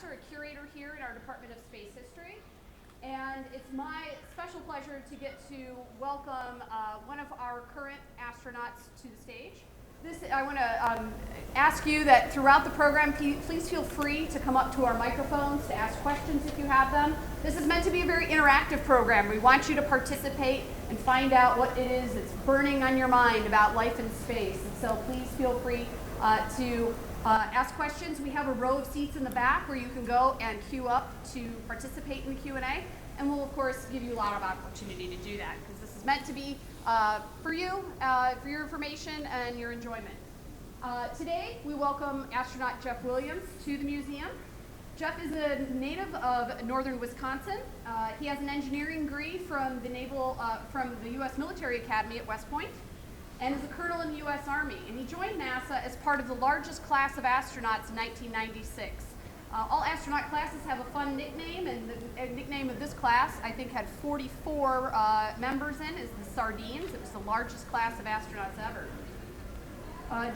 professor, a curator here in our Department of Space History. And it's my special pleasure to get to welcome one of our current astronauts to the stage. I want to ask you that throughout the program, please feel free to come up to our microphones to ask questions if you have them. This is meant to be a very interactive program. We want you to participate and find out what it is that's burning on your mind about life in space. And so please feel free to ask questions. We have a row of seats in the back where you can go and queue up to participate in the Q&A. And we'll, of course, give you a lot of opportunity to do that because this is meant to be for you, for your information and your enjoyment. Today, we welcome astronaut Jeff Williams to the museum. Jeff is a native of northern Wisconsin. He has an engineering degree from the U.S. Military Academy at West Point and is a colonel in the U.S. Army. And he joined NASA as part of the largest class of astronauts in 1996. All astronaut classes have a fun nickname, and the nickname of this class, I think, had 44 members in, is the Sardines. It was the largest class of astronauts ever.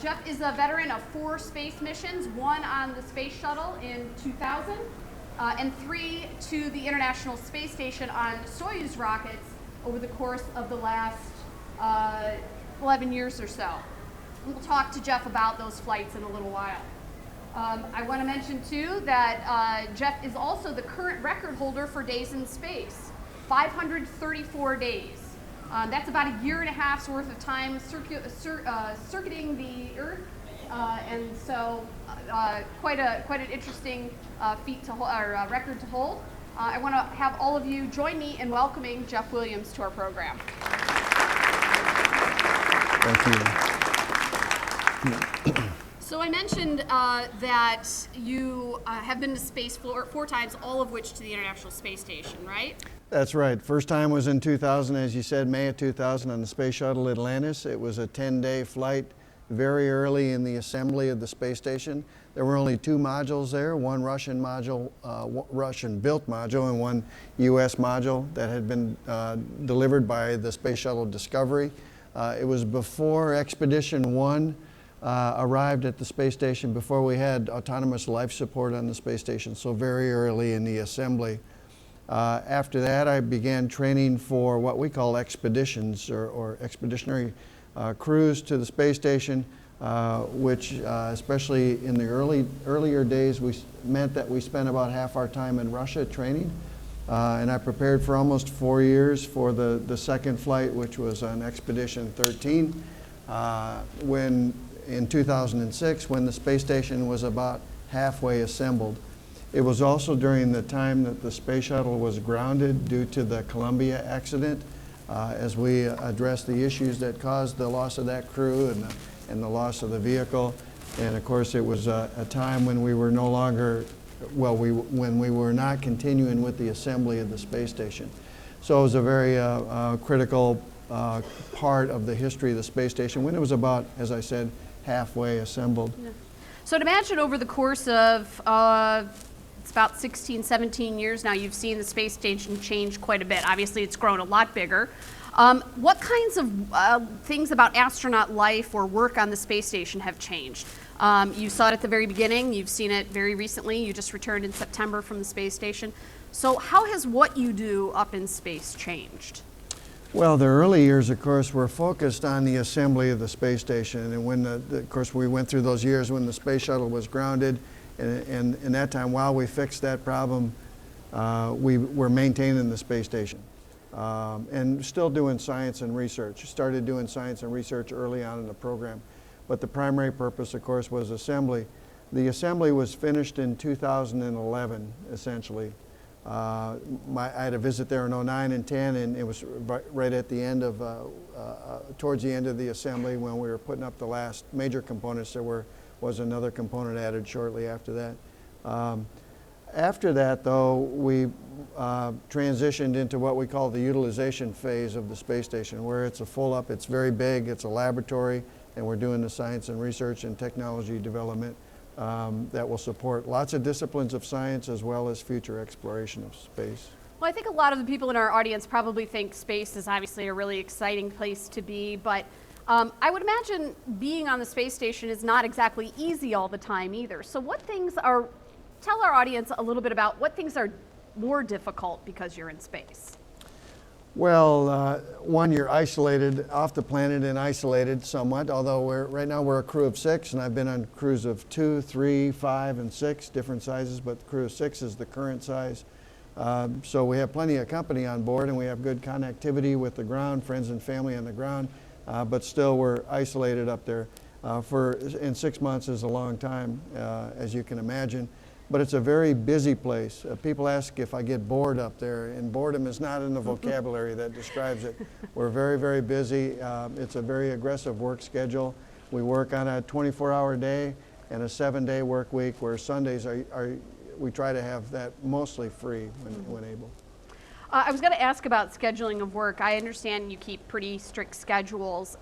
Jeff is a veteran of 4 space missions, 1 on the space shuttle in 2000, and 3 to the International Space Station on Soyuz rockets over the course of the last 11 years or so. We'll talk to Jeff about those flights in a little while. I want to mention, too, that Jeff is also the current record holder for days in space, 534 days. That's about a year and a half's worth of time circuiting the Earth, and so quite an interesting record to hold. I want to have all of you join me in welcoming Jeff Williams to our program. Thank you. So I mentioned that you have been to space 4 times, all of which to the International Space Station, right? That's right. First time was in 2000, as you said, May of 2000 on the Space Shuttle Atlantis. It was a 10-day flight very early in the assembly of the space station. There were only 2 modules there, one Russian module, Russian-built module, and one U.S. module that had been delivered by the Space Shuttle Discovery. It was before Expedition 1 arrived at the space station, before we had autonomous life support on the space station, so very early in the assembly. After that, I began training for what we call expeditions or expeditionary crews to the space station, which especially in the earlier days meant that we spent about half our time in Russia training. And I prepared for almost 4 years for the second flight, which was on Expedition 13, in 2006, when the space station was about halfway assembled. It was also during the time that the space shuttle was grounded due to the Columbia accident, as we addressed the issues that caused the loss of that crew and the loss of the vehicle. And of course, it was a time when we were no longer, when we were not continuing with the assembly of the space station. So it was a very critical part of the history of the space station when it was about, as I said, halfway assembled. Yeah. So to imagine over the course of it's about 16, 17 years now, you've seen the space station change quite a bit. Obviously, it's grown a lot bigger. What kinds of things about astronaut life or work on the space station have changed? You saw it at the very beginning. You've seen it very recently. You just returned in September from the space station. So how has what you do up in space changed? Well, the early years, of course, were focused on the assembly of the space station. And when, of course, we went through those years when the space shuttle was grounded. And in that time, while we fixed that problem, we were maintaining the space station and still doing science and research. Started doing science and research early on in the program. But the primary purpose, of course, was assembly. The assembly was finished in 2011, essentially. I had a visit there in 09 and 10, and it was right at the end of, towards the end of the assembly when we were putting up the last major components. There was another component added shortly after that. After that, though, we transitioned into what we call the utilization phase of the space station, where it's a full up, it's very big, it's a laboratory, and we're doing the science and research and technology development that will support lots of disciplines of science as well as future exploration of space. Well, I think a lot of the people in our audience probably think space is obviously a really exciting place to be, but I would imagine being on the space station is not exactly easy all the time either. So what things are tell our audience a little bit about what things are more difficult because you're in space. Well, one, you're isolated off the planet and isolated somewhat, although right now we're a crew of 6, and I've been on crews of 2, 3, 5, and 6, different sizes, but the crew of 6 is the current size. So we have plenty of company on board, and we have good connectivity with the ground, friends and family on the ground, but still we're isolated up there. In 6 months is a long time, as you can imagine. But it's a very busy place. People ask if I get bored up there, and boredom is not in the vocabulary that describes it. We're very, very busy. It's a very aggressive work schedule. We work on a 24-hour day and a 7-day work week, where Sundays we try to have that mostly free when able. I was going to ask about scheduling of work. I understand you keep pretty strict schedules.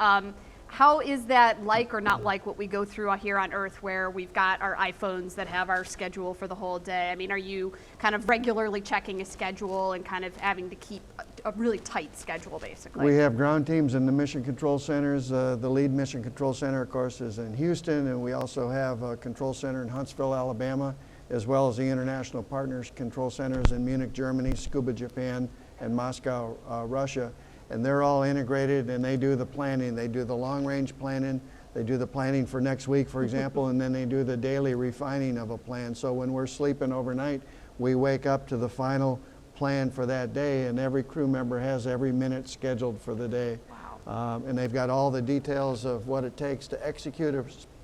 How is that like or not like what we go through here on Earth, where we've got our iPhones that have our schedule for the whole day? I mean, are you kind of regularly checking a schedule and kind of having to keep a really tight schedule, basically? We have ground teams in the mission control centers. The lead mission control center, of course, is in Houston, and we also have a control center in Huntsville, Alabama, as well as the international partners control centers in Munich, Germany, Tsukuba, Japan, and Moscow, Russia. And they're all integrated, and they do the planning. They do the long-range planning. They do the planning for next week, for example, and then they do the daily refining of a plan. So when we're sleeping overnight, we wake up to the final plan for that day, and every crew member has every minute scheduled for the day. Wow. And they've got all the details of what it takes to execute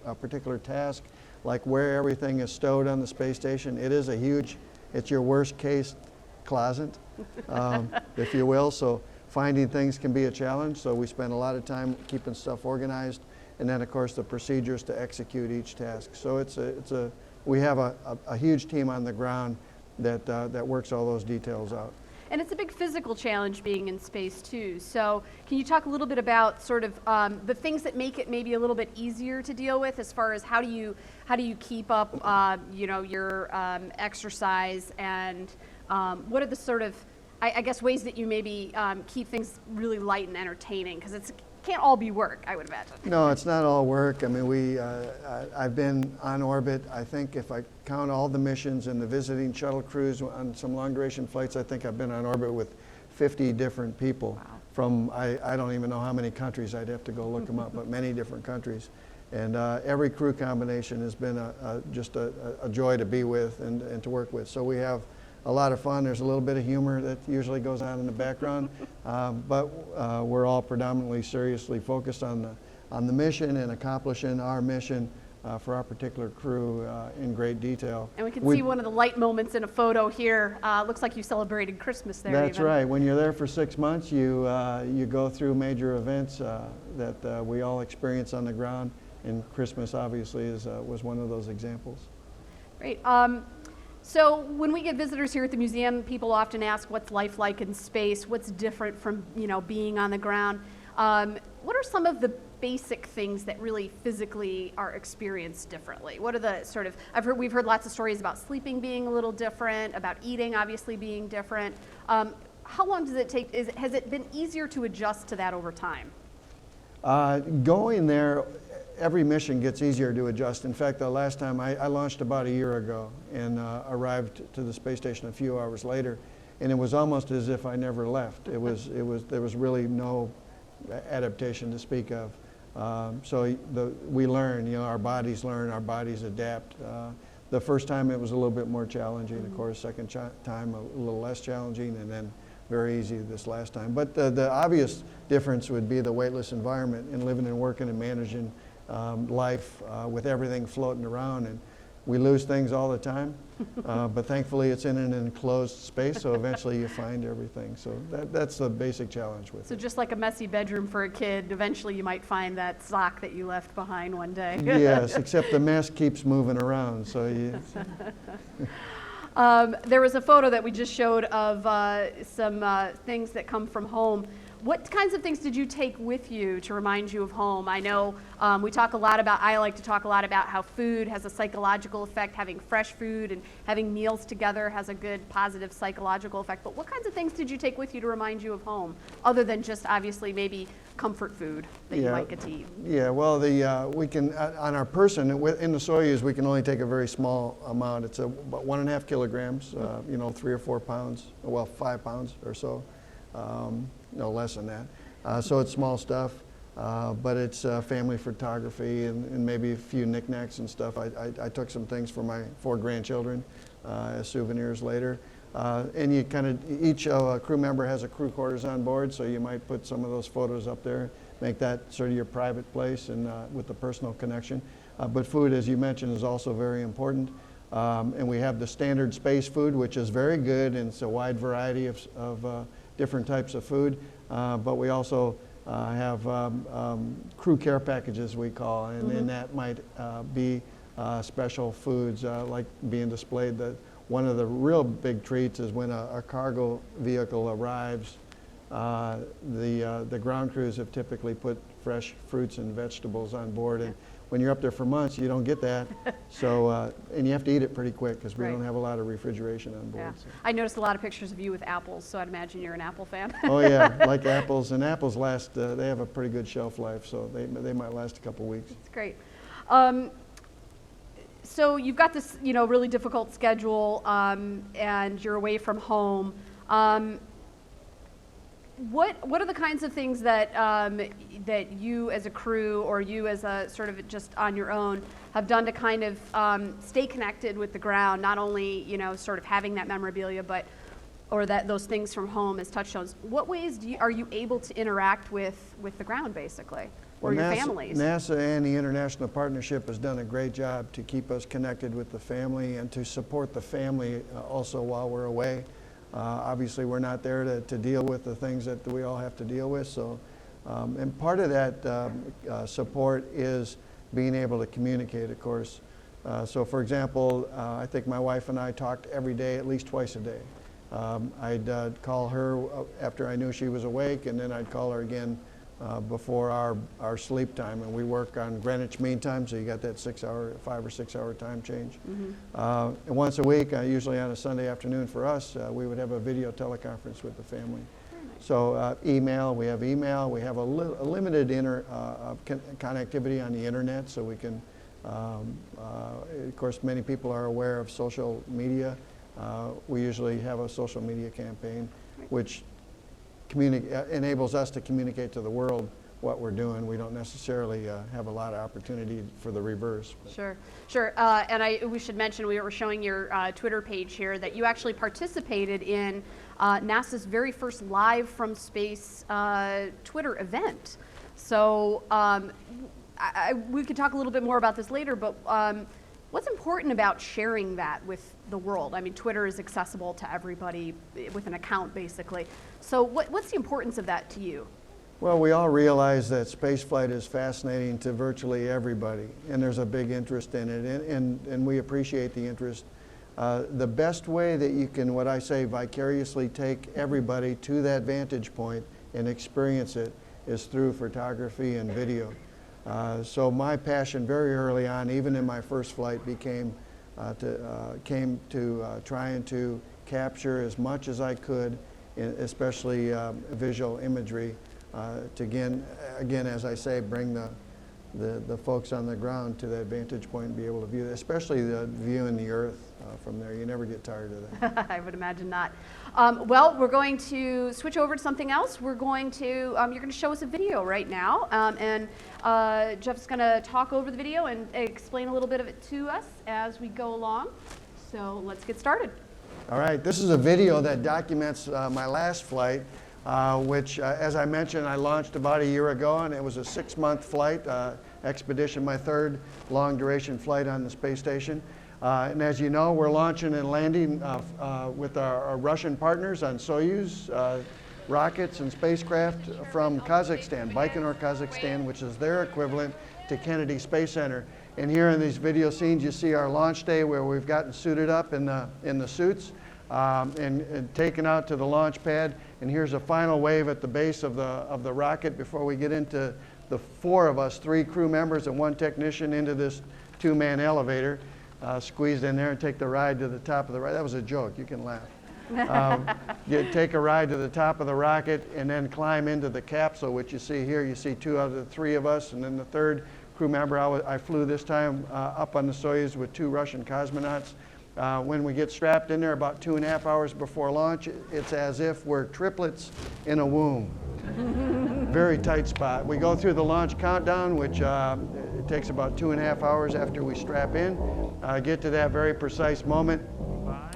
a particular task, like where everything is stowed on the space station. It is it's your worst case closet, if you will. So finding things can be a challenge, so we spend a lot of time keeping stuff organized, and then of course the procedures to execute each task. So we have a huge team on the ground that works all those details out. And it's a big physical challenge being in space too. So can you talk a little bit about sort of the things that make it maybe a little bit easier to deal with, as far as how do you keep up your exercise, and what are the sort of I guess ways that you maybe keep things really light and entertaining, because it can't all be work, I would imagine. No, it's not all work. I mean, I've been on orbit, I think if I count all the missions and the visiting shuttle crews on some long duration flights, I think I've been on orbit with 50 different people. Wow. From, I don't even know how many countries, I'd have to go look them up, but many different countries. And every crew combination has been just a joy to be with and to work with. So we have a lot of fun. There's a little bit of humor that usually goes on in the background, but we're all predominantly seriously focused on the mission and accomplishing our mission for our particular crew in great detail. And we can see one of the light moments in a photo here. Looks like you celebrated Christmas there. That's even. right. When you're there for 6 months, you go through major events that we all experience on the ground, and Christmas obviously was one of those examples. Great. So when we get visitors here at the museum, people often ask, what's life like in space? What's different from being on the ground? What are some of the basic things that really physically are experienced differently? What are the sort of, we've heard lots of stories about sleeping being a little different, about eating obviously being different. How long does it take? Has it been easier to adjust to that over time? Going there, every mission gets easier to adjust. In fact, the last time I launched about a year ago and arrived to the space station a few hours later, and it was almost as if I never left. There was really no adaptation to speak of. So we learn, our bodies learn, our bodies adapt. The first time it was a little bit more challenging, of course. Second time a little less challenging, and then very easy this last time. But the obvious difference would be the weightless environment and living and working and managing life with everything floating around, and we lose things all the time, but thankfully it's in an enclosed space, so eventually you find everything. So that's the basic challenge with it. So just like a messy bedroom for a kid, eventually you might find that sock that you left behind one day. Yes, except the mess keeps moving around. So there was a photo that we just showed of some things that come from home. What kinds of things did you take with you to remind you of home? I know we talk a lot about, I like to talk a lot about how food has a psychological effect. Having fresh food and having meals together has a good positive psychological effect. But what kinds of things did you take with you to remind you of home, other than just obviously maybe comfort food that you might get to eat? Yeah, well, we can, on our person, in the Soyuz, we can only take a very small amount. It's about 1.5 kilograms, 3 or 4 pounds, well, 5 pounds or so. No less than that. So it's small stuff, but it's family photography and maybe a few knickknacks and stuff. I took some things for my 4 grandchildren as souvenirs later. And you kind of, each crew member has a crew quarters on board, so you might put some of those photos up there, make that sort of your private place and with the personal connection. But food, as you mentioned, is also very important. And we have the standard space food, which is very good, and it's a wide variety of different types of food, but we also have crew care packages, we call, and that might be special foods like being displayed. One of the real big treats is when a cargo vehicle arrives, the ground crews have typically put fresh fruits and vegetables on board, and when you're up there for months, you don't get that. So, and you have to eat it pretty quick because we don't have a lot of refrigeration on board. Yeah. So. I noticed a lot of pictures of you with apples, so I'd imagine you're an apple fan. Oh yeah, like apples, and apples last. They have a pretty good shelf life, so they might last a couple weeks. That's great. So you've got this, really difficult schedule, and you're away from home. What are the kinds of things that that you as a crew or you as a sort of just on your own have done to kind of stay connected with the ground? Not only sort of having that memorabilia, but those things from home as touchstones. What ways are you able to interact with the ground basically, or your families? NASA and the International Partnership has done a great job to keep us connected with the family and to support the family also while we're away. Obviously, we're not there to deal with the things that we all have to deal with. So, and part of that support is being able to communicate, of course. So, for example, I think my wife and I talked every day, at least twice a day. I'd call her after I knew she was awake, and then I'd call her again before our sleep time, and we work on Greenwich Mean Time, so you got that 5 or 6 hour time change. And once a week, usually on a Sunday afternoon for us, we would have a video teleconference with the family. So email, we have a limited connectivity on the internet, so we can, of course, many people are aware of social media. We usually have a social media campaign, which enables us to communicate to the world what we're doing. We don't necessarily have a lot of opportunity for the reverse. Sure. And we should mention, we were showing your Twitter page here, that you actually participated in NASA's very first live from space Twitter event. So we could talk a little bit more about this later, but what's important about sharing that with the world? I mean, Twitter is accessible to everybody with an account, basically. So what's the importance of that to you? Well, we all realize that spaceflight is fascinating to virtually everybody, and there's a big interest in it, and we appreciate the interest. The best way that you can, what I say, vicariously take everybody to that vantage point and experience it is through photography and video. So my passion very early on, even in my first flight, came to trying to capture as much as I could, especially visual imagery, to again, as I say, bring the folks on the ground to that vantage point and be able to view it, especially the viewing the Earth from there. You never get tired of that. I would imagine not. Well, we're going to switch over to something else. We're going to, you're going to show us a video right now, and Jeff's going to talk over the video and explain a little bit of it to us as we go along. So let's get started. All right, this is a video that documents my last flight, which, as I mentioned, I launched about a year ago, and it was a 6-month flight expedition, my third long-duration flight on the space station. And as you know, we're launching and landing with our Russian partners on Soyuz rockets and spacecraft from Kazakhstan, Baikonur, Kazakhstan, which is their equivalent to Kennedy Space Center. And here in these video scenes, you see our launch day where we've gotten suited up in the suits. and taken out to the launch pad. And here's a final wave at the base of the rocket before we get into the 4 of us, 3 crew members and 1 technician, into this 2-man elevator, squeezed in there and take the ride to the top of the rocket. That was a joke, you can laugh. You take a ride to the top of the rocket and then climb into the capsule, which you see here. You see 2 out of the 3 of us, and then the 3rd crew member. I flew this time up on the Soyuz with 2 Russian cosmonauts. When we get strapped in there about 2.5 hours before launch, it's as if we're triplets in a womb. Very tight spot. We go through the launch countdown, which it takes about 2.5 hours after we strap in. Get to that very precise moment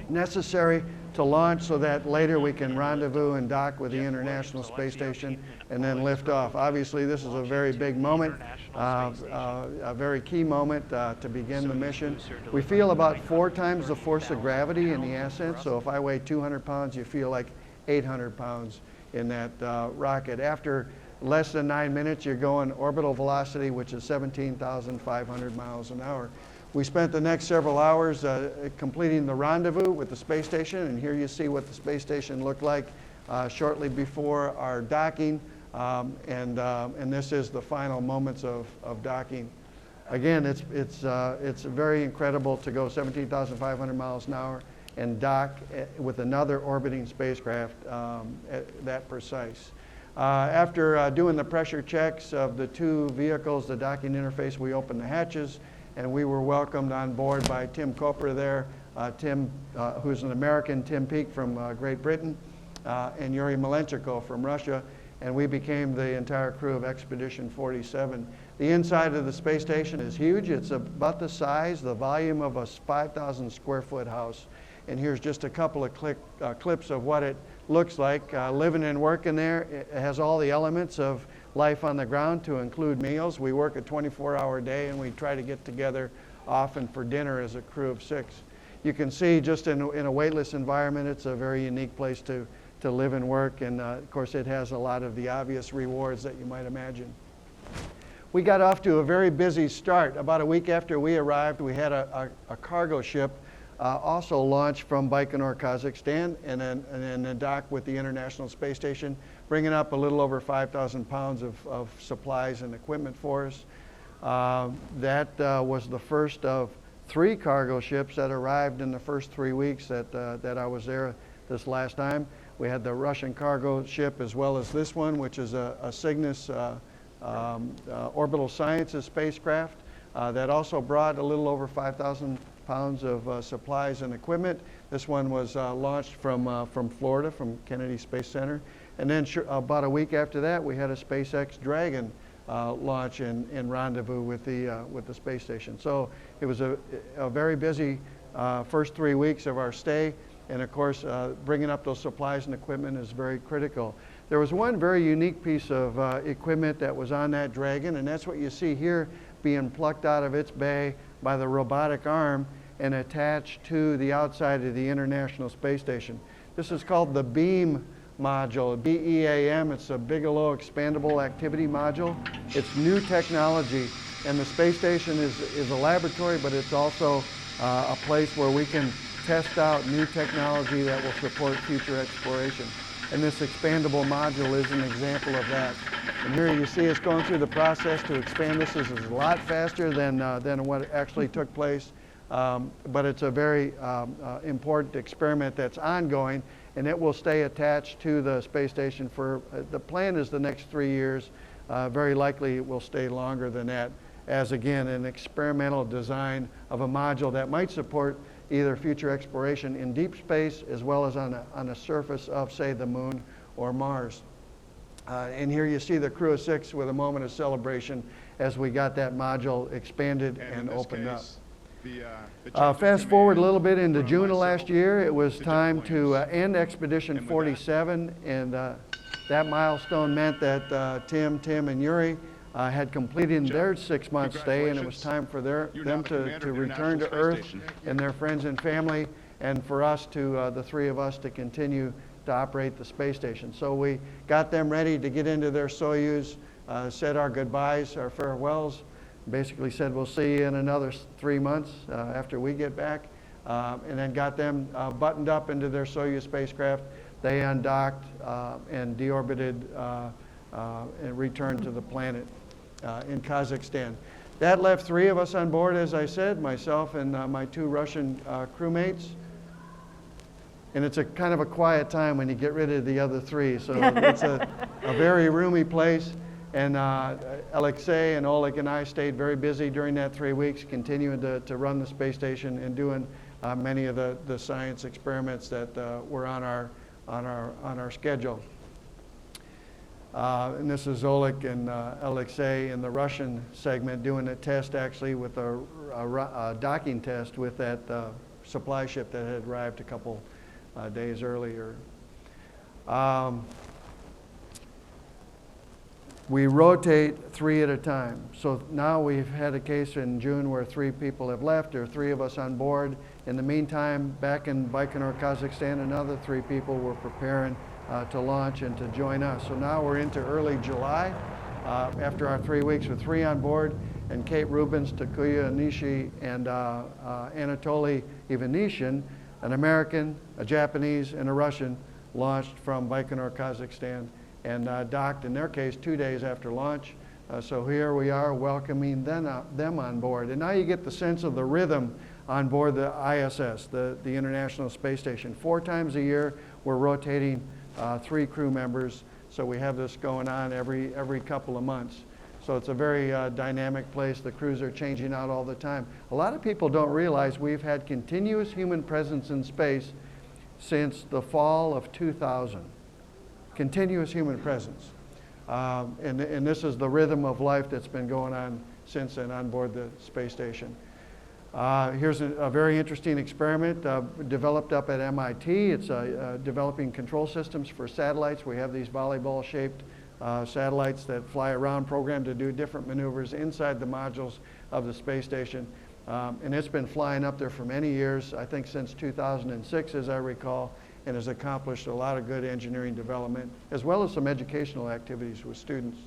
necessary to launch so that later we can rendezvous and dock with the International Space Station and then lift off. Obviously, this is a very big moment, a very key moment to begin the mission. We feel about 4 times the force of gravity in the ascent, so if I weigh 200 pounds, you feel like 800 pounds in that rocket. After less than 9 minutes, you're going orbital velocity, which is 17,500 miles an hour. We spent the next several hours completing the rendezvous with the space station, and here you see what the space station looked like shortly before our docking, and this is the final moments of docking. Again, it's very incredible to go 17,500 miles an hour and dock with another orbiting spacecraft that precise. After doing the pressure checks of the 2 vehicles, the docking interface, we opened the hatches, and we were welcomed on board by Tim Koper there, Tim, who's an American, Tim Peake from Great Britain, and Yuri Malenchiko from Russia, and we became the entire crew of Expedition 47. The inside of the space station is huge. It's about the size, the volume of a 5,000 square foot house. And here's just a couple of clips of what it looks like. Living and working there, it has all the elements of life on the ground, to include meals. We work a 24-hour day, and we try to get together often for dinner as a crew of 6. You can see just in a weightless environment, it's a very unique place to live and work, and of course it has a lot of the obvious rewards that you might imagine. We got off to a very busy start. About a week after we arrived, we had a cargo ship also launched from Baikonur, Kazakhstan, and then docked with the International Space Station, bringing up a little over 5,000 pounds of supplies and equipment for us. That was the first of 3 cargo ships that arrived in the first 3 weeks that I was there this last time. We had the Russian cargo ship, as well as this one, which is a Cygnus Orbital Sciences spacecraft that also brought a little over 5,000 pounds of supplies and equipment. This one was launched from Florida, from Kennedy Space Center. And then about a week after that, we had a SpaceX Dragon launch and rendezvous with the space station. So it was a very busy first 3 weeks of our stay. And of course, bringing up those supplies and equipment is very critical. There was one very unique piece of equipment that was on that Dragon, and that's what you see here being plucked out of its bay by the robotic arm and attached to the outside of the International Space Station. This is called the BEAM module, B-E-A-M. It's a Bigelow Expandable Activity Module. It's new technology, and the space station is a laboratory, but it's also a place where we can test out new technology that will support future exploration. And this expandable module is an example of that. And here you see us going through the process to expand this. This is a lot faster than what actually took place, but it's a very important experiment that's ongoing, and it will stay attached to the space station for, the plan is the next 3 years. Very likely it will stay longer than that, as again, an experimental design of a module that might support either future exploration in deep space as well as on a surface of, say, the moon or Mars. And here you see the crew of 6 with a moment of celebration as we got that module expanded and opened up. Fast forward a little bit into June of last year, it was time to end Expedition 47, and that milestone meant that Tim, and Yuri had completed their 6-month stay, and it was time for them to return to Earth and their friends and family, and for us to, the 3 of us, to continue to operate the space station. So we got them ready to get into their Soyuz, said our goodbyes, our farewells, basically said we'll see you in another 3 months after we get back. and then got them buttoned up into their Soyuz spacecraft. They undocked and deorbited and returned to the planet in Kazakhstan. That left 3 of us on board, as I said, myself and my 2 Russian crewmates. And it's a kind of a quiet time when you get rid of the other 3. So it's a very roomy place. And Alexei and Oleg and I stayed very busy during that 3 weeks, continuing to run the space station and doing many of the science experiments that were on our schedule. And this is Oleg and Alexei in the Russian segment doing a test actually with a docking test with that supply ship that had arrived a couple days earlier. We rotate 3 at a time. So now we've had a case in June where 3 people have left. There are 3 of us on board. In the meantime, back in Baikonur, Kazakhstan, another 3 people were preparing to launch and to join us. So now we're into early July after our 3 weeks with 3 on board, and Kate Rubins, Takuya Nishi, and Anatoly Ivanishin, an American, a Japanese, and a Russian, launched from Baikonur, Kazakhstan, and docked, in their case, 2 days after launch. So here we are welcoming them on board. And now you get the sense of the rhythm on board the ISS, the International Space Station. 4 times a year, we're rotating 3 crew members. So we have this going on every couple of months. So it's a very dynamic place. The crews are changing out all the time. A lot of people don't realize we've had continuous human presence in space since the fall of 2000. Continuous human presence. And this is the rhythm of life that's been going on since then on board the space station. Here's a very interesting experiment developed up at MIT. It's developing control systems for satellites. We have these volleyball-shaped satellites that fly around, programmed to do different maneuvers inside the modules of the space station. And it's been flying up there for many years, I think since 2006, as I recall, and has accomplished a lot of good engineering development, as well as some educational activities with students.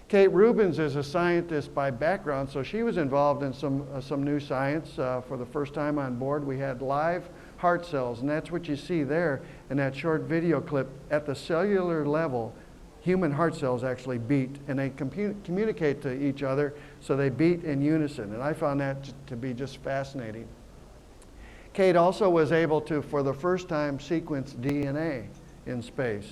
Kate Rubins is a scientist by background, so she was involved in some new science for the first time on board. We had live heart cells, and that's what you see there in that short video clip. At the cellular level, human heart cells actually beat, and they communicate to each other, so they beat in unison, and I found that to be just fascinating. Kate also was able to, for the first time, sequence DNA in space.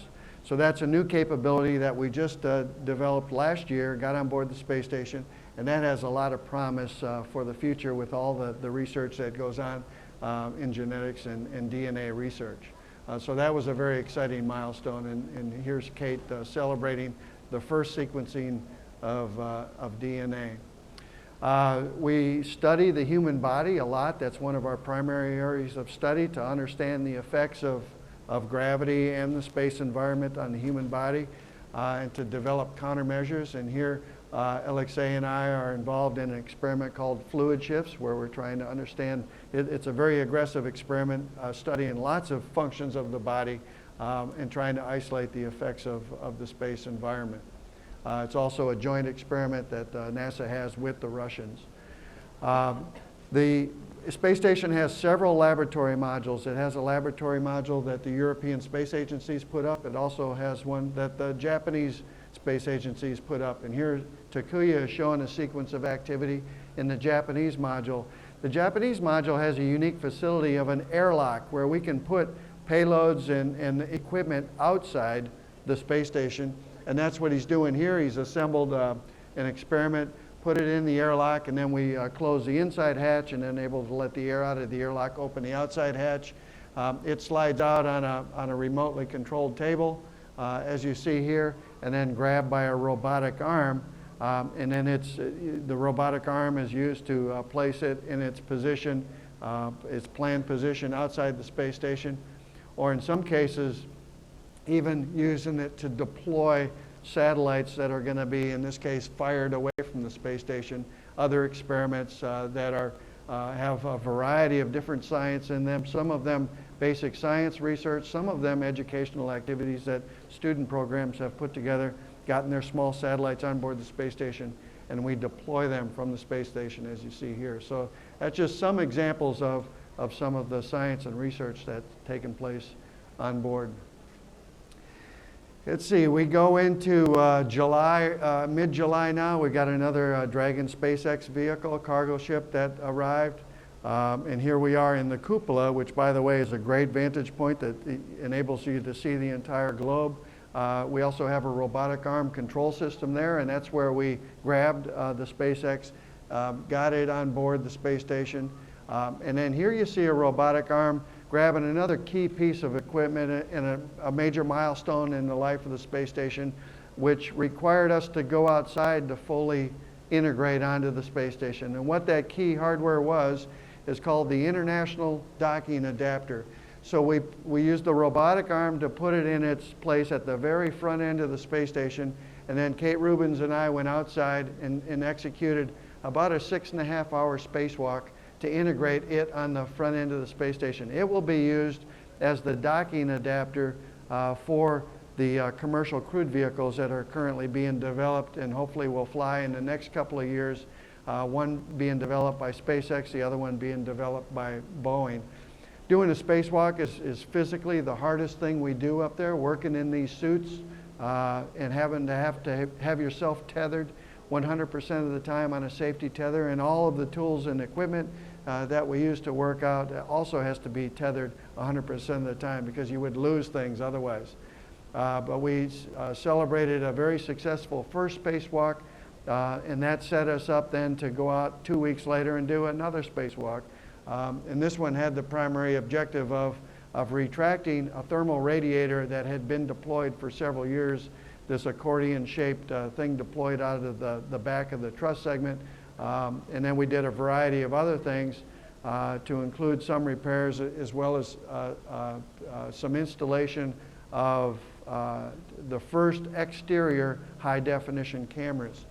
So that's a new capability that we just developed last year, got on board the space station, and that has a lot of promise for the future with all the research that goes on in genetics and DNA research. So that was a very exciting milestone, and here's Kate celebrating the first sequencing of DNA. We study the human body a lot. That's one of our primary areas of study, to understand the effects of gravity and the space environment on the human body, and to develop countermeasures. And here, Alexei and I are involved in an experiment called fluid shifts, where we're trying to understand, it's a very aggressive experiment, studying lots of functions of the body and trying to isolate the effects of the space environment. It's also a joint experiment that NASA has with the Russians. The space station has several laboratory modules. It has a laboratory module that the European Space Agency's put up. It also has one that the Japanese Space Agency's put up. And here Takuya is showing a sequence of activity in the Japanese module. The Japanese module has a unique facility of an airlock where we can put payloads and equipment outside the space station. And that's what he's doing here. He's assembled an experiment, put it in the airlock, and then we close the inside hatch and then able to let the air out of the airlock, open the outside hatch. It slides out on a remotely controlled table, as you see here, and then grabbed by a robotic arm. And then the robotic arm is used to place it in its position, its planned position outside the space station, or in some cases, even using it to deploy satellites that are going to be, in this case, fired away from the space station. Other experiments that have a variety of different science in them, some of them basic science research, some of them educational activities that student programs have put together, gotten their small satellites on board the space station, and we deploy them from the space station, as you see here. So that's just some examples of of some of the science and research that's taken place on board. Let's see, we go into July, mid-July now. We got another Dragon SpaceX vehicle, cargo ship that arrived. And here we are in the cupola, which, by the way, is a great vantage point that enables you to see the entire globe. We also have a robotic arm control system there, and that's where we grabbed the SpaceX, got it on board the space station. And then here you see a robotic arm grabbing another key piece of equipment and a major milestone in the life of the space station, which required us to go outside to fully integrate onto the space station. And what that key hardware was is called the International Docking Adapter. So we used the robotic arm to put it in its place at the very front end of the space station, and then Kate Rubins and I went outside and executed about a 6.5-hour spacewalk to integrate it on the front end of the space station. It will be used as the docking adapter for the commercial crewed vehicles that are currently being developed and hopefully will fly in the next couple of years. One being developed by SpaceX, the other one being developed by Boeing. Doing a spacewalk is physically the hardest thing we do up there, working in these suits and having to have yourself tethered 100% of the time on a safety tether, and all of the tools and equipment that we use to work out also has to be tethered 100% of the time because you would lose things otherwise. But we celebrated a very successful first spacewalk, and that set us up then to go out 2 weeks later and do another spacewalk. And this one had the primary objective of retracting a thermal radiator that had been deployed for several years, this accordion-shaped thing deployed out of the back of the truss segment. And then we did a variety of other things to include some repairs as well as some installation of the first exterior high-definition cameras.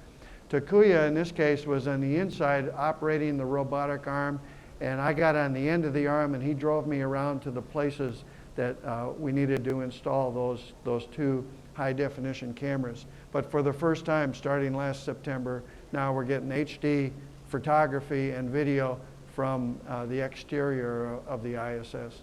Takuya, in this case, was on the inside operating the robotic arm, and I got on the end of the arm, and he drove me around to the places that we needed to install those two high-definition cameras. But for the first time, starting last September, now we're getting HD photography and video from the exterior of the ISS.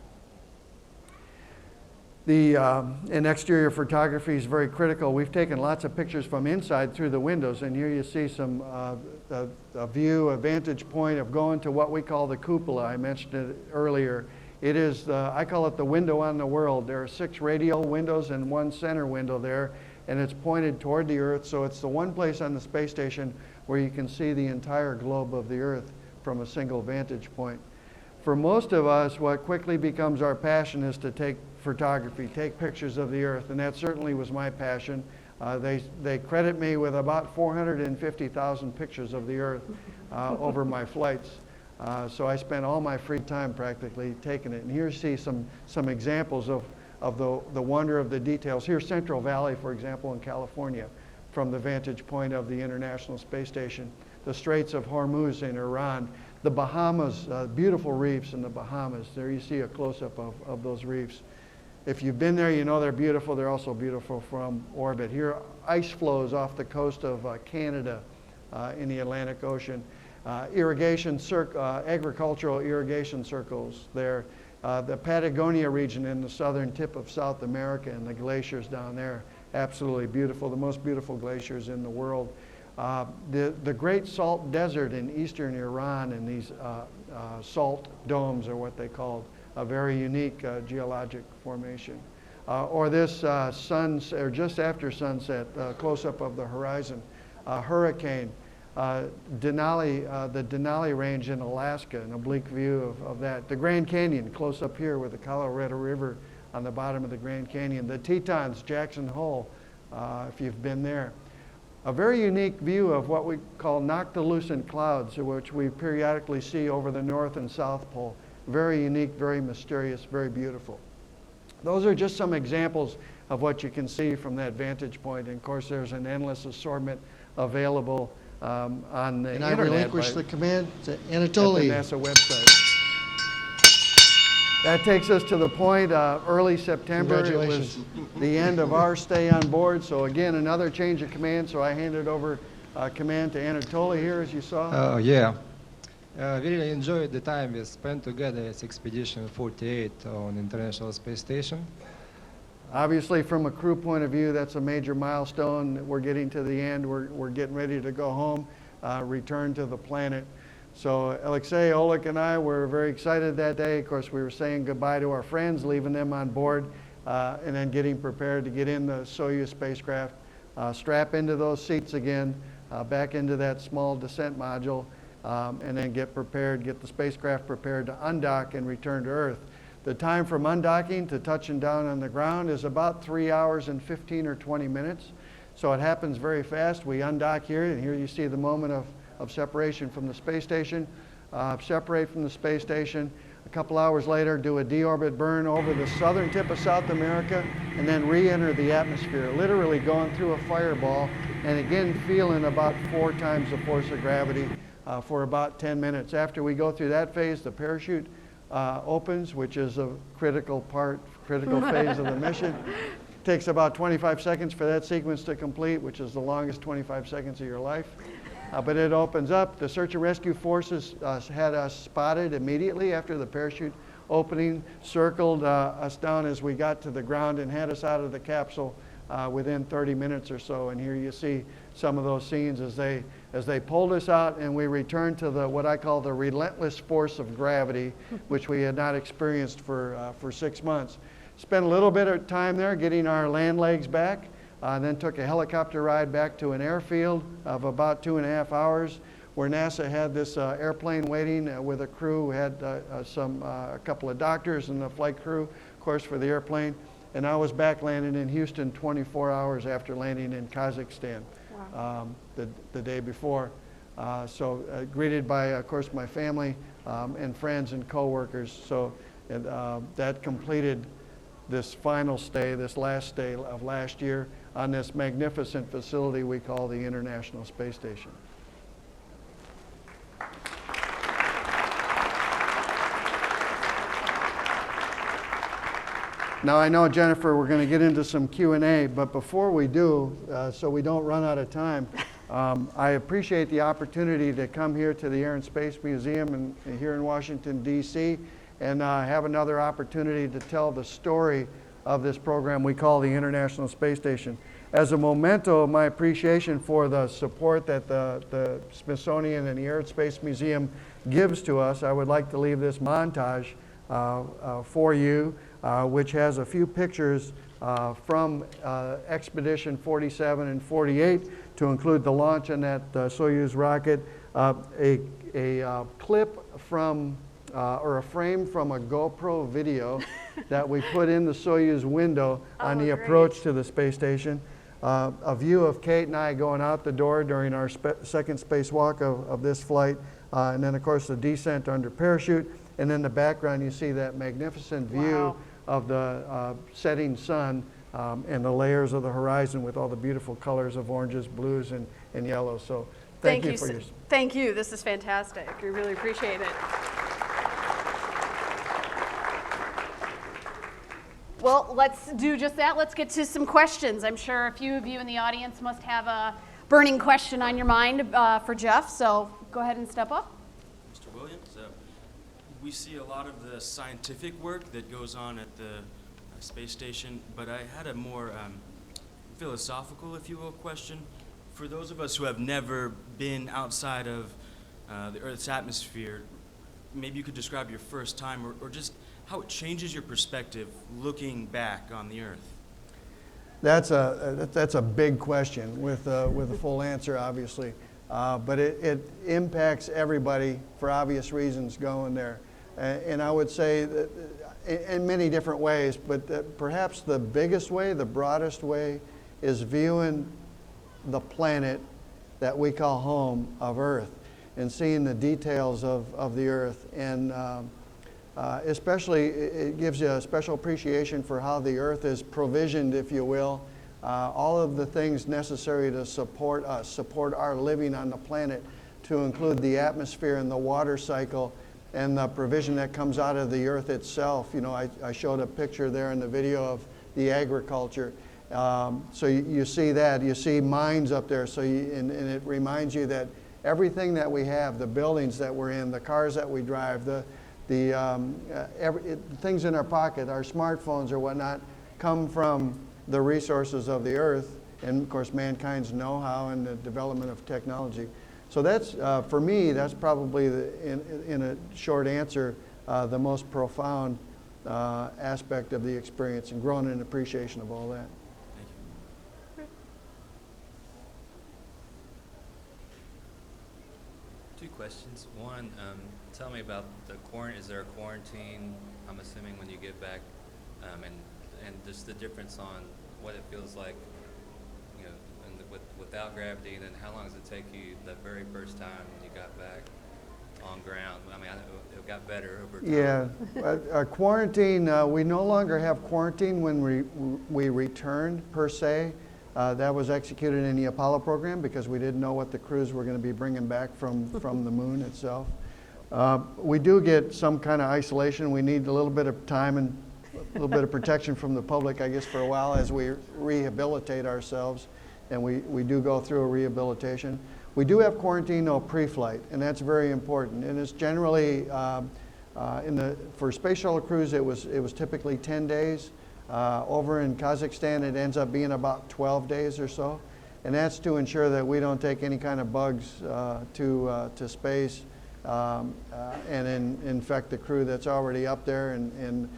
And exterior photography is very critical. We've taken lots of pictures from inside through the windows, and here you see some a view, a vantage point of going to what we call the cupola. I mentioned it earlier. It is, I call it the window on the world. There are 6 radial windows and 1 center window there, and it's pointed toward the Earth, so it's the one place on the space station where you can see the entire globe of the Earth from a single vantage point. For most of us, what quickly becomes our passion is to take photography, take pictures of the Earth, and that certainly was my passion. They credit me with about 450,000 pictures of the Earth over my flights. So I spent all my free time practically taking it. And here you see some examples of the wonder of the details. Here's Central Valley, for example, in California, from the vantage point of the International Space Station. The Straits of Hormuz in Iran. The Bahamas, beautiful reefs in the Bahamas. There you see a close-up of those reefs. If you've been there, you know they're beautiful. They're also beautiful from orbit. Here, ice flows off the coast of Canada in the Atlantic Ocean. Agricultural irrigation circles there. The Patagonia region in the southern tip of South America and the glaciers down there, absolutely beautiful, the most beautiful glaciers in the world. The Great Salt Desert in eastern Iran, and these salt domes are what they called, a very unique geologic formation. Or this or just after sunset, close-up of the horizon, hurricane. The Denali Range in Alaska, an oblique view of that. The Grand Canyon, close up here with the Colorado River on the bottom of the Grand Canyon. The Tetons, Jackson Hole, if you've been there. A very unique view of what we call noctilucent clouds, which we periodically see over the North and South Pole. Very unique, very mysterious, very beautiful. Those are just some examples of what you can see from that vantage point. And of course, there's an endless assortment available on the internet. And I relinquish the command to Anatoly. At the NASA website. That takes us to the point, early September. It was the end of our stay on board. So again, another change of command. So I handed over command to Anatoly here, as you saw. Yeah. We really enjoyed the time we spent together as Expedition 48 on International Space Station. Obviously, from a crew point of view, that's a major milestone. We're getting to the end. We're getting ready to go home, return to the planet. So Alexei, Oleg, and I were very excited that day. Of course, we were saying goodbye to our friends, leaving them on board, and then getting prepared to get in the Soyuz spacecraft, strap into those seats again, back into that small descent module, and then get the spacecraft prepared to undock and return to Earth. The time from undocking to touching down on the ground is about 3 hours and 15 or 20 minutes. So it happens very fast. We undock here, and here you see the moment of separation from the space station. Separate from the space station. A couple hours later, do a deorbit burn over the southern tip of South America, and then re-enter the atmosphere, literally going through a fireball, and again feeling about 4 times the force of gravity for about 10 minutes. After we go through that phase, the parachute opens, which is a critical phase of the mission. Takes about 25 seconds for that sequence to complete, which is the longest 25 seconds of your life. But it opens up. The search and rescue forces had us spotted immediately after the parachute opening, circled us down as we got to the ground, and had us out of the capsule within 30 minutes or so. And here you see some of those scenes as they pulled us out, and we returned to what I call the relentless force of gravity, which we had not experienced for 6 months. Spent a little bit of time there getting our land legs back. Then took a helicopter ride back to an airfield of about 2.5 hours, where NASA had this airplane waiting with a crew. We had a couple of doctors and the flight crew, of course, for the airplane. And I was back landing in Houston 24 hours after landing in Kazakhstan. Wow. The day before. So greeted by, of course, my family and friends and coworkers. So that completed this final stay, this last stay of last year on this magnificent facility we call the International Space Station. Now I know, Jennifer, we're going to get into some Q&A, but before we do, so we don't run out of time, I appreciate the opportunity to come here to the Air and Space Museum here in Washington, D.C., and have another opportunity to tell the story of this program we call the International Space Station. As a memento of my appreciation for the support that the Smithsonian and the Aerospace Museum gives to us, I would like to leave this montage for you, which has a few pictures from Expedition 47 and 48 to include the launch on that Soyuz rocket, a clip from or a frame from a GoPro video that we put in the Soyuz window on the approach to the space station. A view of Kate and I going out the door during our second spacewalk of this flight, and then of course the descent under parachute, and in the background you see that magnificent view of the setting sun and the layers of the horizon with all the beautiful colors of oranges, blues, and yellows. So thank you for your... Thank you. This is fantastic. We really appreciate it. Well, let's do just that. Let's get to some questions. I'm sure a few of you in the audience must have a burning question on your mind for Jeff, so go ahead and step up. Mr. Williams, we see a lot of the scientific work that goes on at the space station, but I had a more philosophical, if you will, question. For those of us who have never been outside of the Earth's atmosphere, maybe you could describe your first time or just how it changes your perspective looking back on the Earth. That's a big question with a full answer, obviously. But it impacts everybody for obvious reasons going there. And I would say that in many different ways, but perhaps the biggest way, the broadest way, is viewing the planet that we call home of Earth and seeing the details of the Earth. And especially, it gives you a special appreciation for how the Earth is provisioned, if you will, all of the things necessary to support us, support our living on the planet, to include the atmosphere and the water cycle and the provision that comes out of the Earth itself. You know, I showed a picture there in the video of the agriculture. So you see that, you see mines up there, so and it reminds you that everything that we have, the buildings that we're in, the cars that we drive, things in our pocket, our smartphones or whatnot, come from the resources of the Earth and, of course, mankind's know-how and the development of technology. So that's, for me, that's probably, in a short answer, the most profound aspect of the experience, and growing an appreciation of all that. Thank you. Two questions. One, tell me about the quarantine. Is there a quarantine, I'm assuming, when you get back, and just the difference on what it feels like, you know, without gravity, and then how long does it take you the very first time when you got back on ground? I mean, I know it got better over time. Yeah, quarantine, we no longer have quarantine when we return, per se. That was executed in the Apollo program because we didn't know what the crews were going to be bringing back from the moon itself. We do get some kind of isolation. We need a little bit of time and a little bit of protection from the public, I guess, for a while as we rehabilitate ourselves, and we do go through a rehabilitation. We do have quarantine pre-flight, and that's very important. And it's generally for space shuttle crews, it was typically 10 days. Over in Kazakhstan, it ends up being about 12 days or so, and that's to ensure that we don't take any kind of bugs to space and infect the crew that's already up there. And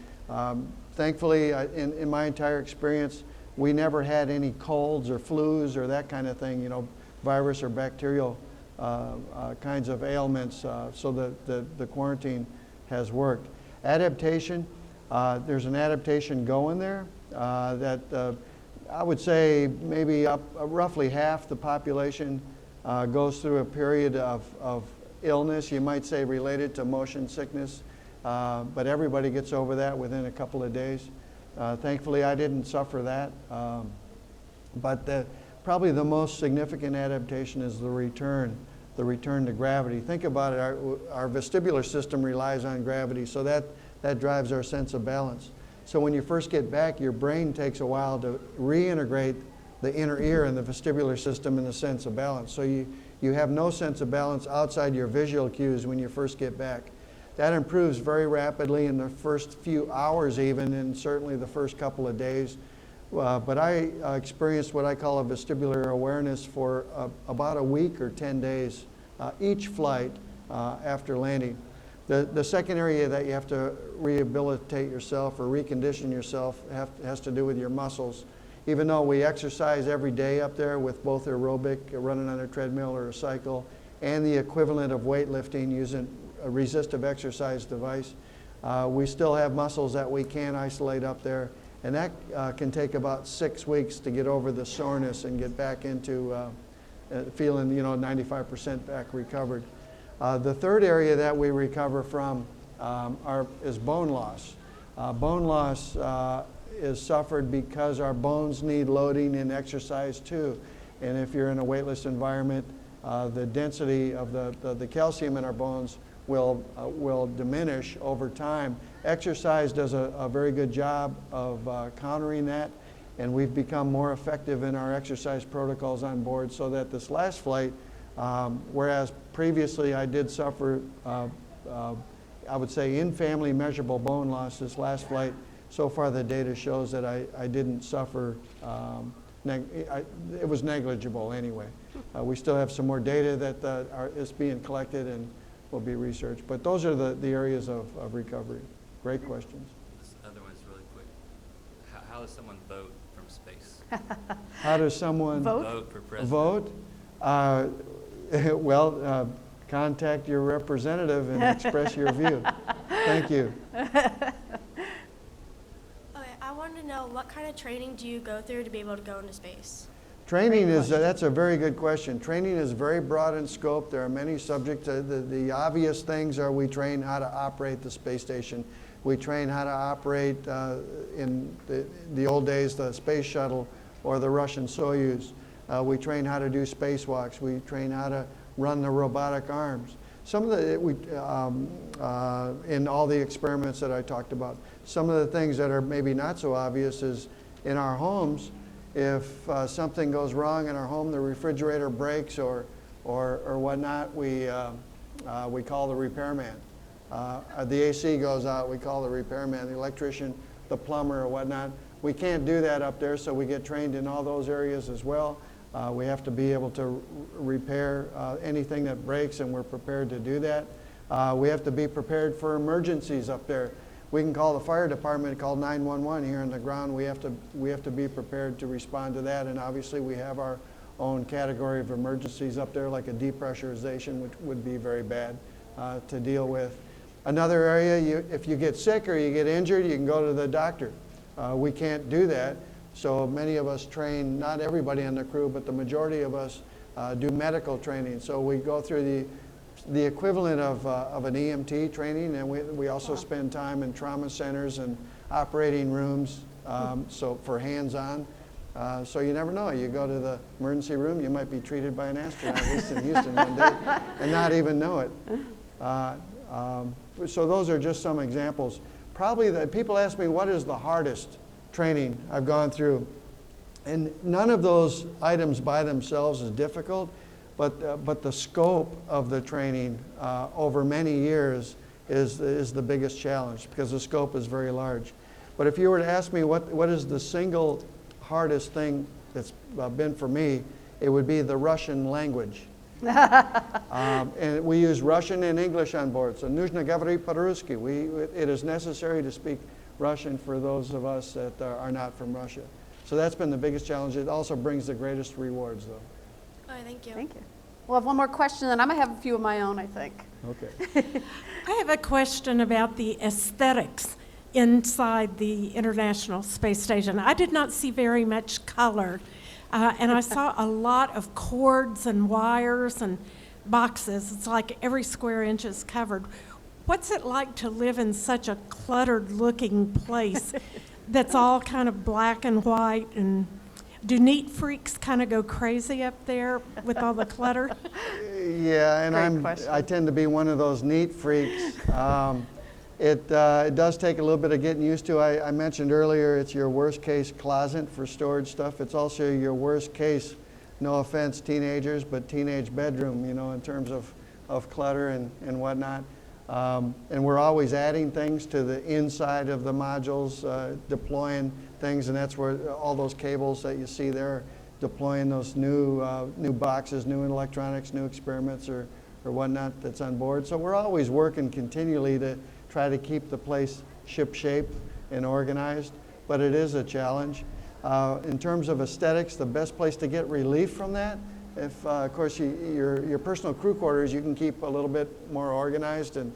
thankfully, in my entire experience, we never had any colds or flus or that kind of thing, you know, virus or bacterial kinds of ailments, so the quarantine has worked. Adaptation, there's an adaptation going there that I would say maybe roughly half the population goes through a period of illness, you might say related to motion sickness, but everybody gets over that within a couple of days. Thankfully, I didn't suffer that, but probably the most significant adaptation is the return to gravity. Think about it, our vestibular system relies on gravity, so that drives our sense of balance. So when you first get back, your brain takes a while to reintegrate the inner ear and the vestibular system in the sense of balance. So you have no sense of balance outside your visual cues when you first get back. That improves very rapidly in the first few hours even, and certainly the first couple of days. But I experienced what I call a vestibular awareness for about a week or 10 days each flight after landing. The second area that you have to rehabilitate yourself or recondition yourself has to do with your muscles. Even though we exercise every day up there with both aerobic, running on a treadmill or a cycle, and the equivalent of weightlifting using a resistive exercise device, we still have muscles that we can't isolate up there. And that can take about 6 weeks to get over the soreness and get back into feeling, 95% back recovered. The third area that we recover from is bone loss. Bone loss is suffered because our bones need loading and exercise too. And if you're in a weightless environment, the density of the calcium in our bones will diminish over time. Exercise does a very good job of countering that, and we've become more effective in our exercise protocols on board, so that this last flight, whereas previously I did suffer, I would say, in-family measurable bone loss, this last flight, so far the data shows that I didn't suffer, it was negligible anyway. We still have some more data that is being collected and will be researched, but those are the areas of recovery. Great questions. This other one's really quick. How does someone vote from space? How does someone vote for president? Vote? Well, contact your representative and express your view. Thank you. Okay, I wanted to know, what kind of training do you go through to be able to go into space? Training that's a very good question. Training is very broad in scope. There are many subjects. The obvious things are we train how to operate the space station. We train how to operate, in the old days, the space shuttle or the Russian Soyuz. We train how to do spacewalks. We train how to run the robotic arms. Some of in all the experiments that I talked about, some of the things that are maybe not so obvious is in our homes. If something goes wrong in our home, the refrigerator breaks or or whatnot, we call the repairman. The AC goes out, we call the repairman, the electrician, the plumber or whatnot. We can't do that up there, so we get trained in all those areas as well. We have to be able to repair anything that breaks, and we're prepared to do that. We have to be prepared for emergencies up there. We can call the fire department, call 911 here on the ground. We have to be prepared to respond to that, and obviously we have our own category of emergencies up there, like a depressurization, which would be very bad to deal with. Another area, if you get sick or you get injured, you can go to the doctor. We can't do that, so many of us train, not everybody on the crew, but the majority of us do medical training. So we go through the equivalent of an EMT training, and we also spend time in trauma centers and operating rooms, so for hands-on. So you never know. You go to the emergency room, you might be treated by an astronaut, at least in Houston one day, and not even know it. So those are just some examples. Probably people ask me, what is the hardest training I've gone through? And none of those items by themselves is difficult, but the scope of the training over many years is the biggest challenge, because the scope is very large. But if you were to ask me what is the single hardest thing that's been for me, it would be the Russian language. And we use Russian and English on board. So нужно говорить по-русски. It is necessary to speak Russian for those of us that are not from Russia. So that's been the biggest challenge. It also brings the greatest rewards, though. Oh, thank you. Thank you. We'll have one more question, and I'm going to have a few of my own, I think. Okay. I have a question about the aesthetics inside the International Space Station. I did not see very much color, and I saw a lot of cords and wires and boxes. It's like every square inch is covered. What's it like to live in such a cluttered-looking place that's all kind of black and white? And do neat freaks kind of go crazy up there with all the clutter? Yeah, and I tend to be one of those neat freaks. It does take a little bit of getting used to. I mentioned earlier it's your worst case closet for storage stuff. It's also your worst case, no offense teenagers, but teenage bedroom, you know, in terms of clutter and whatnot. And we're always adding things to the inside of the modules, deploying things, and that's where all those cables that you see there, deploying those new boxes, new electronics, new experiments or whatnot that's on board. So we're always working continually to try to keep the place ship-shape and organized, but it is a challenge. In terms of aesthetics, the best place to get relief from that, if of course your personal crew quarters, you can keep a little bit more organized and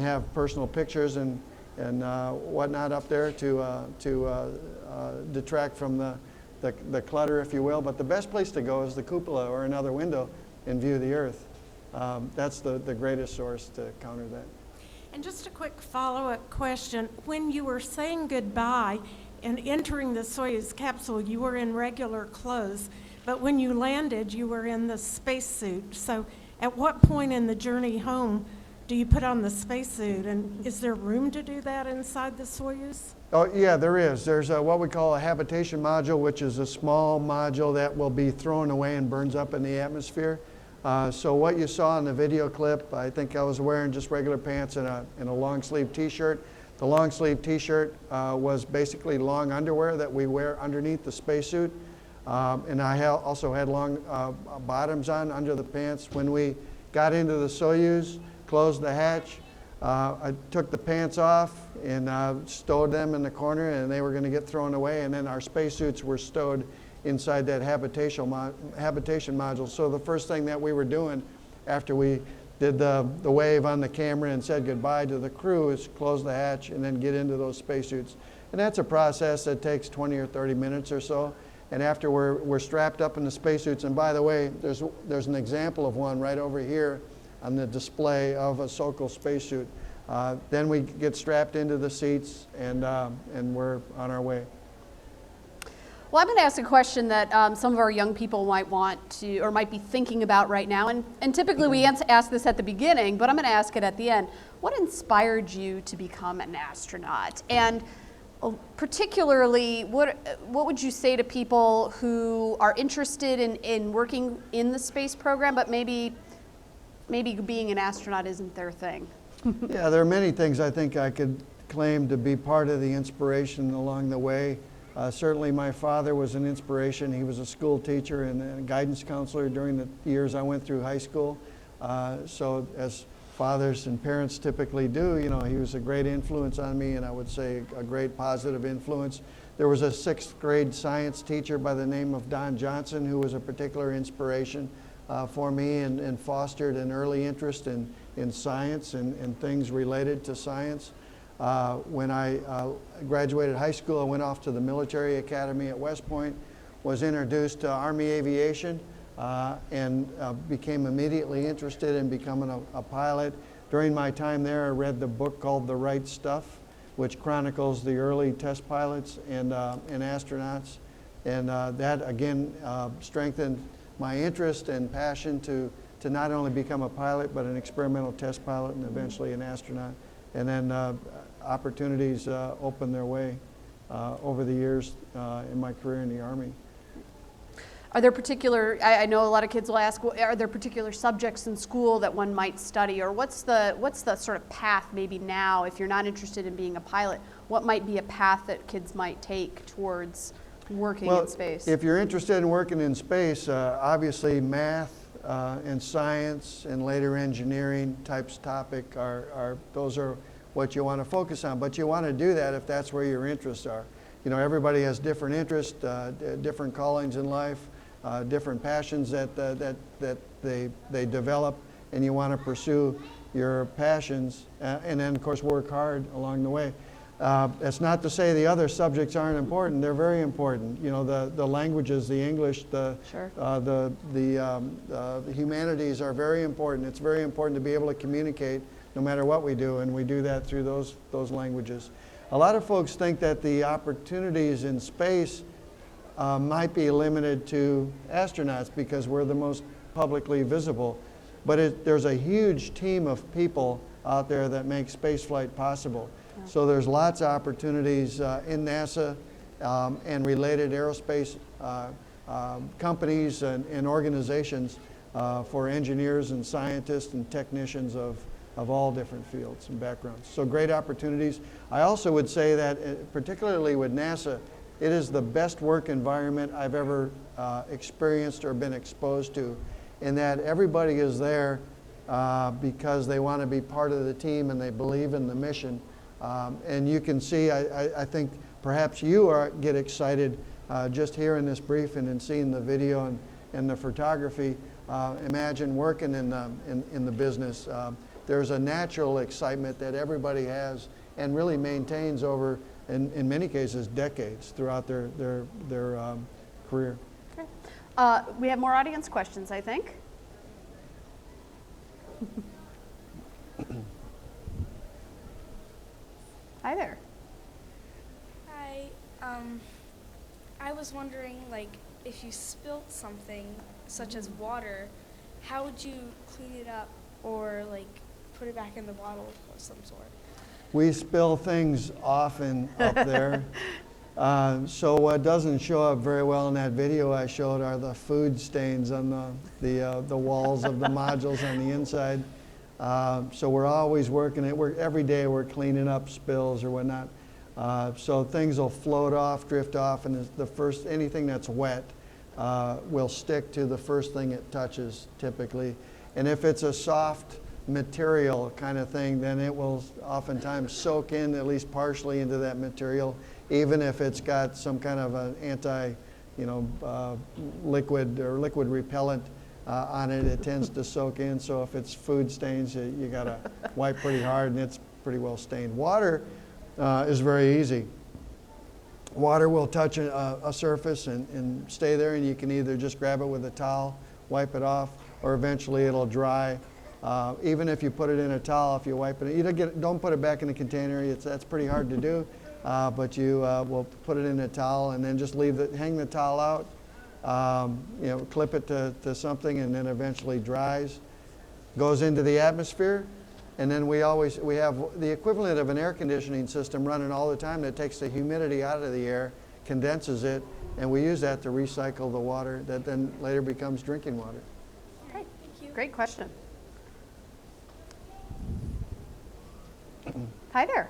have personal pictures and whatnot up there to detract from the clutter, if you will. But the best place to go is the cupola or another window and view the Earth. That's the greatest source to counter that. And just a quick follow-up question. When you were saying goodbye and entering the Soyuz capsule, you were in regular clothes, but when you landed, you were in the spacesuit. So at what point in the journey home do you put on the spacesuit, and is there room to do that inside the Soyuz? Oh, yeah, there is. There's what we call a habitation module, which is a small module that will be thrown away and burns up in the atmosphere. So what you saw in the video clip, I think I was wearing just regular pants and a long sleeve t-shirt. The long sleeve t-shirt was basically long underwear that we wear underneath the spacesuit. And I also had long bottoms on under the pants. When we got into the Soyuz, closed the hatch, I took the pants off and stowed them in the corner, and they were going to get thrown away, and then our spacesuits were stowed inside that habitation module. So the first thing that we were doing after we did the wave on the camera and said goodbye to the crew is close the hatch and then get into those spacesuits. And that's a process that takes 20 or 30 minutes or so. And after we're strapped up in the spacesuits, and by the way, there's an example of one right over here on the display of a Sokol spacesuit. Then we get strapped into the seats and we're on our way. Well, I'm going to ask a question that some of our young people might want to, or might be thinking about right now. And typically we ask this at the beginning, but I'm going to ask it at the end. What inspired you to become an astronaut? And particularly, what would you say to people who are interested in working in the space program, but maybe being an astronaut isn't their thing? Yeah, there are many things I think I could claim to be part of the inspiration along the way. Certainly my father was an inspiration. He was a school teacher and a guidance counselor during the years I went through high school. So as fathers and parents typically do, you know, he was a great influence on me, and I would say a great positive influence. There was a 6th grade science teacher by the name of Don Johnson who was a particular inspiration for me and fostered an early interest in science and things related to science. When I graduated high school, I went off to the military academy at West Point, was introduced to Army aviation, and became immediately interested in becoming a pilot. During my time there, I read the book called The Right Stuff, which chronicles the early test pilots and astronauts. And that, again, strengthened my interest and passion to not only become a pilot, but an experimental test pilot and eventually an astronaut. And then opportunities opened their way over the years in my career in the Army. Are there particular, I know a lot of kids will ask, are there particular subjects in school that one might study, or what's the sort of path maybe now, if you're not interested in being a pilot, what might be a path that kids might take towards working in space? If you're interested in working in space, obviously math and science and later engineering types topic those are what you want to focus on. But you want to do that if that's where your interests are. You know, everybody has different interests, different callings in life, different passions that they develop, and you want to pursue your passions, and then of course work hard along the way. That's not to say the other subjects aren't important. They're very important. You know, the languages, the English, the humanities are very important. It's very important to be able to communicate no matter what we do, and we do that through those languages. A lot of folks think that the opportunities in space might be limited to astronauts because we're the most publicly visible. But there's a huge team of people out there that make spaceflight possible. Yeah. So there's lots of opportunities in NASA and related aerospace companies and organizations for engineers and scientists and technicians of all different fields and backgrounds. So great opportunities. I also would say that particularly with NASA, it is the best work environment I've ever experienced or been exposed to, in that everybody is there because they want to be part of the team and they believe in the mission. And you can see, I think perhaps you get excited just hearing this briefing and seeing the video and the photography. Imagine working in the business. There's a natural excitement that everybody has and really maintains over, in many cases, decades throughout their career. Okay. We have more audience questions, I think. Hi there. Hi. I was wondering, like, if you spilled something, such as water, how would you clean it up or, like, put it back in the bottle of some sort? We spill things often up there. So what doesn't show up very well in that video I showed are the food stains on the walls of the modules on the inside. So we're always working it. Every day we're cleaning up spills or whatnot. So things will float off, drift off, and anything that's wet will stick to the first thing it touches typically. And if it's a soft material kind of thing, then it will oftentimes soak in at least partially into that material, even if it's got some kind of an liquid or liquid repellent on it. It tends to soak in. So if it's food stains, you got to wipe pretty hard, and it's pretty well stained. Water is very easy. Water will touch a surface and stay there, and you can either just grab it with a towel, wipe it off, or eventually it'll dry. Even if you put it in a towel, if you wipe it, don't put it back in the container. That's pretty hard to do, but you will put it in a towel and then just hang the towel out, clip it to something, and then eventually dries. Goes into the atmosphere. And then we have the equivalent of an air conditioning system running all the time that takes the humidity out of the air, condenses it, and we use that to recycle the water that then later becomes drinking water. Great. Great question. Hi there.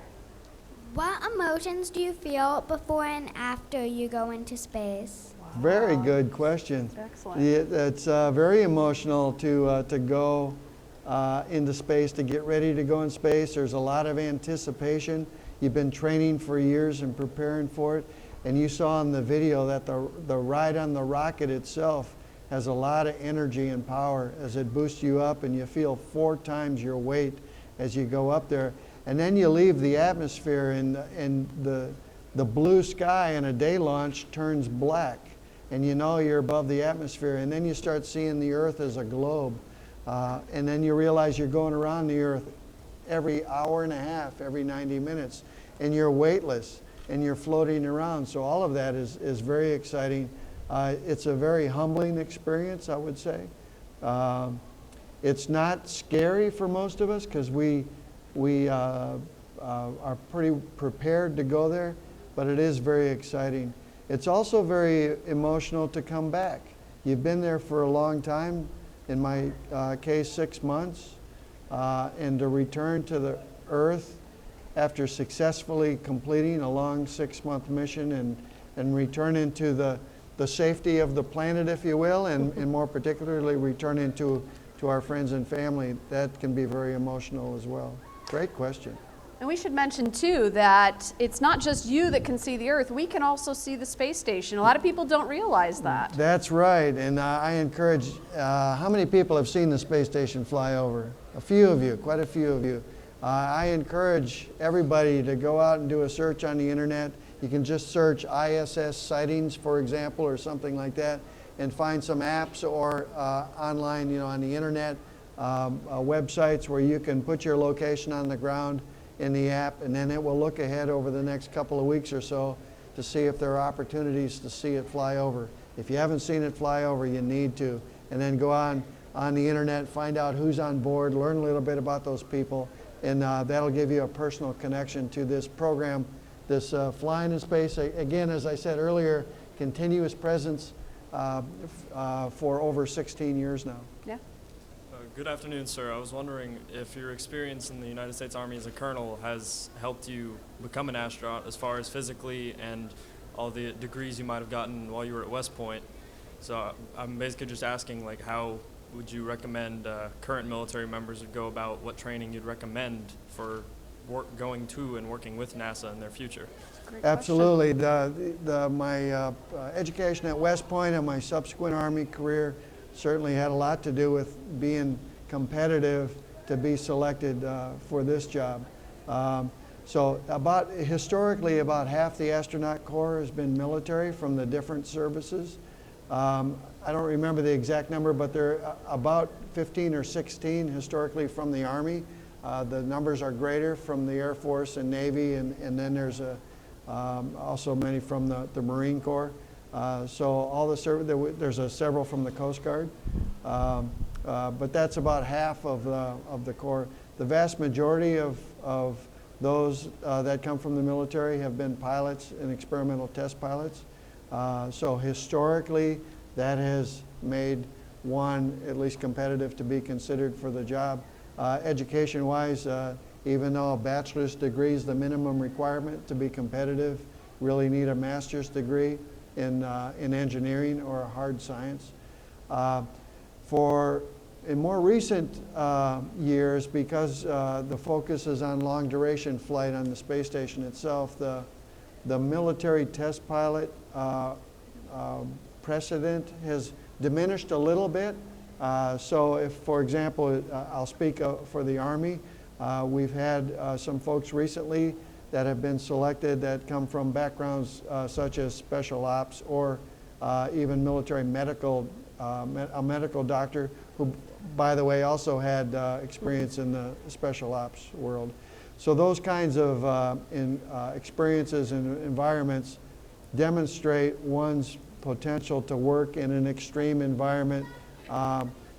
What emotions do you feel before and after you go into space? Very good question. Excellent. It's very emotional to go into space, to get ready to go in space. There's a lot of anticipation. You've been training for years and preparing for it. And you saw in the video that the ride on the rocket itself has a lot of energy and power as it boosts you up, and you feel 4 times your weight as you go up there. And then you leave the atmosphere, and the blue sky in a day launch turns black. And you know you're above the atmosphere. And then you start seeing the Earth as a globe. And then you realize you're going around the Earth every hour and a half, every 90 minutes. And you're weightless, and you're floating around. So all of that is very exciting. It's a very humbling experience, I would say. It's not scary for most of us because we are pretty prepared to go there, but it is very exciting. It's also very emotional to come back. You've been there for a long time, in my case 6 months, and to return to the Earth after successfully completing a long 6-month mission and return into the safety of the planet, if you will, and more particularly return into our friends and family, that can be very emotional as well. Great question. And we should mention too that it's not just you that can see the Earth, we can also see the space station. A lot of people don't realize that. That's right, and I encourage, how many people have seen the space station fly over? A few of you, quite a few of you. I encourage everybody to go out and do a search on the internet. You can just search ISS sightings, for example, or something like that, and find some apps or online, on the internet, websites where you can put your location on the ground in the app, and then it will look ahead over the next couple of weeks or so to see if there are opportunities to see it fly over. If you haven't seen it fly over, you need to. And then go on the internet, find out who's on board, learn a little bit about those people, and that'll give you a personal connection to this program, this flying in space. Again, as I said earlier, continuous presence for over 16 years now. Yeah. Good afternoon, sir. I was wondering if your experience in the United States Army as a colonel has helped you become an astronaut as far as physically and all the degrees you might have gotten while you were at West Point. So I'm basically just asking, like, how would you recommend current military members would go about what training you'd recommend for going to and working with NASA in their future? Absolutely. My education at West Point and my subsequent Army career certainly had a lot to do with being competitive to be selected for this job. So historically, about half the astronaut corps has been military from the different services. I don't remember the exact number, but there are about 15 or 16 historically from the Army. The numbers are greater from the Air Force and Navy, and then there's also many from the Marine Corps. So all the there's several from the Coast Guard, but that's about half of the Corps. The vast majority of those that come from the military have been pilots and experimental test pilots. So historically, that has made one at least competitive to be considered for the job. Education-wise, even though a bachelor's degree is the minimum requirement to be competitive, really need a master's degree in engineering or hard science. In more recent years, because the focus is on long duration flight on the space station itself, the military test pilot precedent has diminished a little bit. So if, for example, I'll speak for the Army, we've had some folks recently that have been selected that come from backgrounds such as special ops or even military medical, a medical doctor who, by the way, also had experience in the special ops world. So those kinds of experiences and environments demonstrate one's potential to work in an extreme environment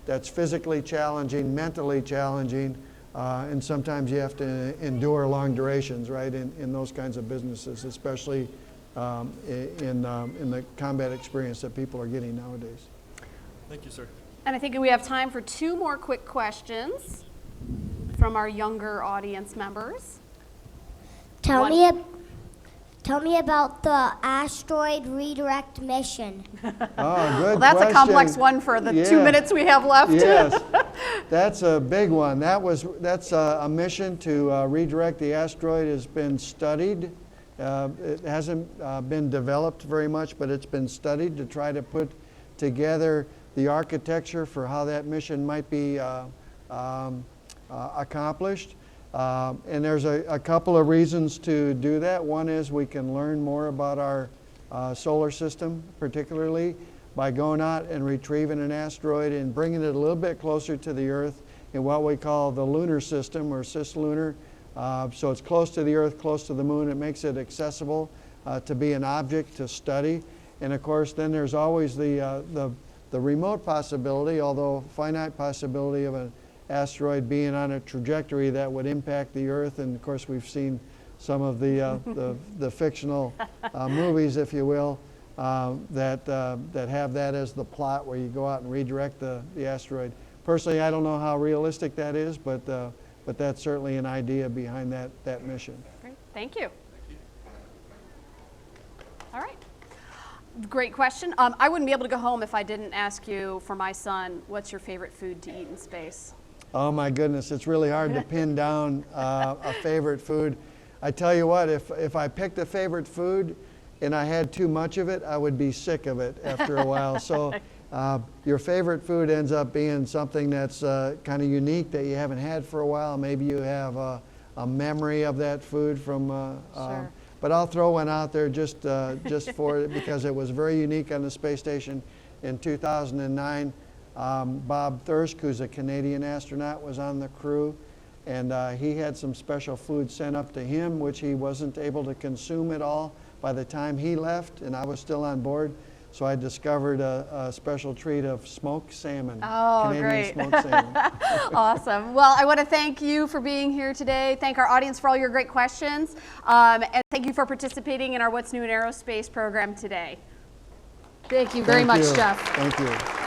that's physically challenging, mentally challenging, And sometimes you have to endure long durations, right, in those kinds of businesses, especially in the combat experience that people are getting nowadays. Thank you, sir. And I think we have time for 2 more quick questions from our younger audience members. Tell me about the asteroid redirect mission. Oh, good Well, that's question. a complex one for the 2 minutes we have left. Yes, that's a big one. That's a mission to redirect the asteroid has been studied. It hasn't been developed very much, but it's been studied to try to put together the architecture for how that mission might be accomplished. And there's a couple of reasons to do that. One is we can learn more about our solar system, particularly by going out and retrieving an asteroid and bringing it a little bit closer to the Earth in what we call the lunar system, or cislunar. So it's close to the Earth, close to the Moon. It makes it accessible to be an object to study. And of course, then there's always the remote possibility, although finite possibility, of an asteroid being on a trajectory that would impact the Earth. And of course, we've seen some of the fictional movies, if you will, that have that as the plot, where you go out and redirect the asteroid. Personally, I don't know how realistic that is, but that's certainly an idea behind that mission. Great, thank you. All right. Great question. I wouldn't be able to go home if I didn't ask you, for my son, what's your favorite food to eat in space? Oh my goodness, it's really hard to pin down a favorite food. I tell you what, if I picked a favorite food and I had too much of it, I would be sick of it after a while. So your favorite food ends up being something that's kind of unique that you haven't had for a while. Maybe you have a memory of that food from. Sure. But I'll throw one out there just for it, because it was very unique on the space station in 2009. Bob Thirsk, who's a Canadian astronaut, was on the crew, and he had some special food sent up to him, which he wasn't able to consume at all by the time he left, and I was still on board. So I discovered a special treat of smoked salmon. Oh, Canadian great. smoked salmon. Awesome. Well, I want to thank you for being here today. Thank our audience for all your great questions. And thank you for participating in our What's New in Aerospace program today. Thank you very much, Jeff. Thank you.